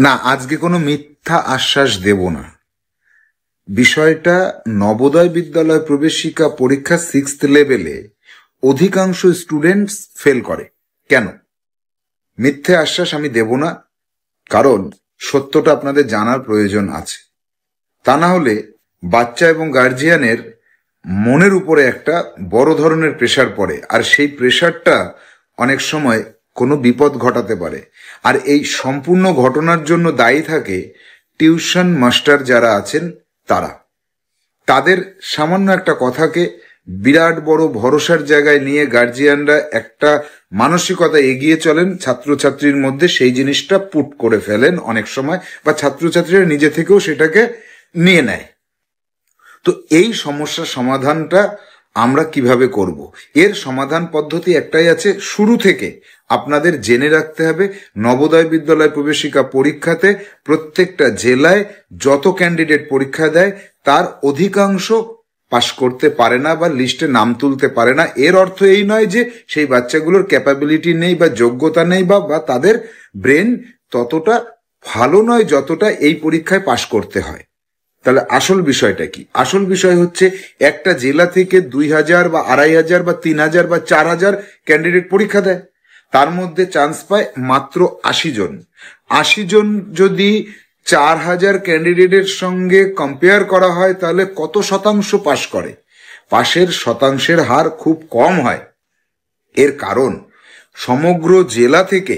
না, আজকে কোনো মিথ্যা আশ্বাস দেব না। বিষয়টা নবোদয় বিদ্যালয় প্রবেশিকা পরীক্ষা 6th লেভেলে অধিকাংশ স্টুডেন্টস ফেল করে। কেন? মিথ্যে আশ্বাস আমি দেব না, কারণ সত্যটা আপনাদের জানার প্রয়োজন আছে। তা না হলে বাচ্চা এবং গার্জিয়ানের মনের উপরে একটা বড় ধরনের প্রেশার পড়ে, আর সেই প্রেশারটা অনেক সময় কোনো বিপদ ঘটাতে পারে। আর এই সম্পূর্ণ ঘটনার জন্য দায়ী থাকে টিউশন মাস্টার যারা আছেন তারা। তাদের সামান্য একটা কথাকে বিরাট বড় ভরসার জায়গায় নিয়ে গার্জিয়ানরা একটা মানসিকতা এগিয়ে চলেন, ছাত্রছাত্রীর মধ্যে সেই জিনিসটা পুট করে ফেলেন অনেক সময়, বা ছাত্রছাত্রীরা নিজে থেকেও সেটাকে নিয়ে নেয়। তো এই সমস্যার সমাধানটা আমরা কিভাবে করব? এর সমাধান পদ্ধতি একটাই আছে, শুরু থেকে আপনাদের জেনে রাখতে হবে নবোদয় বিদ্যালয় প্রবেশিকা পরীক্ষাতে প্রত্যেকটা জেলায় যত ক্যান্ডিডেট পরীক্ষা দেয় তার অধিকাংশ পাশ করতে পারে না বা লিস্টে নাম তুলতে পারে না। এর অর্থ এই নয় যে সেই বাচ্চাগুলোর ক্যাপাবিলিটি নেই বা যোগ্যতা নেই বা তাদের ব্রেন ততটা ভালো নয় যতটা এই পরীক্ষায় পাশ করতে হয়। তাহলে আসল বিষয়টা কি? আসল বিষয় হচ্ছে একটা জেলা থেকে 2000 বা 2500 বা 3000 বা 4000 ক্যান্ডিডেট পরীক্ষা দেয়, তার মধ্যে চান্স পায় মাত্র 80 জন। 80 জন যদি 4000 ক্যান্ডিডেটের সঙ্গে কম্পেয়ার করা হয় তাহলে কত শতাংশ পাশ করে? পাশের শতাংশের হার খুব কম হয়। এর কারণ সমগ্র জেলা থেকে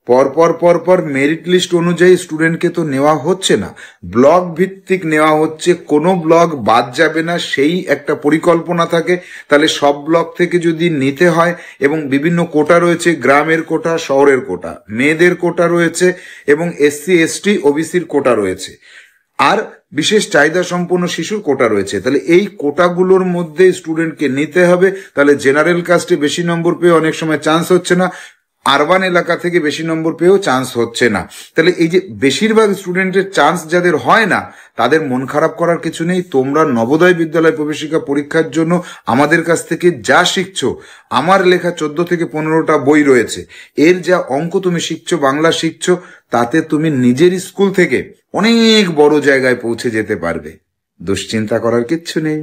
পরপর মেরিট লিস্ট অনুযায়ী স্টুডেন্টকে তো নেওয়া হচ্ছে না, ব্লক ভিত্তিক নেওয়া হচ্ছে। কোনো ব্লক বাদ যাবে না সেই একটা পরিকল্পনা থাকে। তাহলে সব ব্লক থেকে যদি নিতে হয়, এবং বিভিন্ন কোটা রয়েছে, গ্রামের কোটা, শহরের কোটা, মেয়েদের কোটা রয়েছে, এবং SC ST OBCর কোটা রয়েছে, আর বিশেষ চাহিদা সম্পন্ন শিশুর কোটা রয়েছে। তাহলে এই কোটাগুলোর মধ্যে স্টুডেন্টকে নিতে হবে। তাহলে জেনারেল কাস্টে বেশি নম্বর পেয়ে অনেক সময় চান্স হচ্ছে না, আরবান এলাকা থেকে বেশি নম্বর পেয়েও চান্স হচ্ছে না। তাহলে এই যে বেশিরভাগ স্টুডেন্টের চান্স যাদের হয় না, তাদের মন খারাপ করার কিছু নেই। তোমরা নবোদয় বিদ্যালয় প্রবেশিকা পরীক্ষার জন্য আমাদের কাছ থেকে যা শিখছো, আমার লেখা 14 থেকে 15টা বই রয়েছে, এর যা অঙ্ক তুমি শিখছো, বাংলা শিখছো, তাতে তুমি নিজের স্কুল থেকে অনেক বড় জায়গায় পৌঁছে যেতে পারবে। দুশ্চিন্তা করার কিচ্ছু নেই।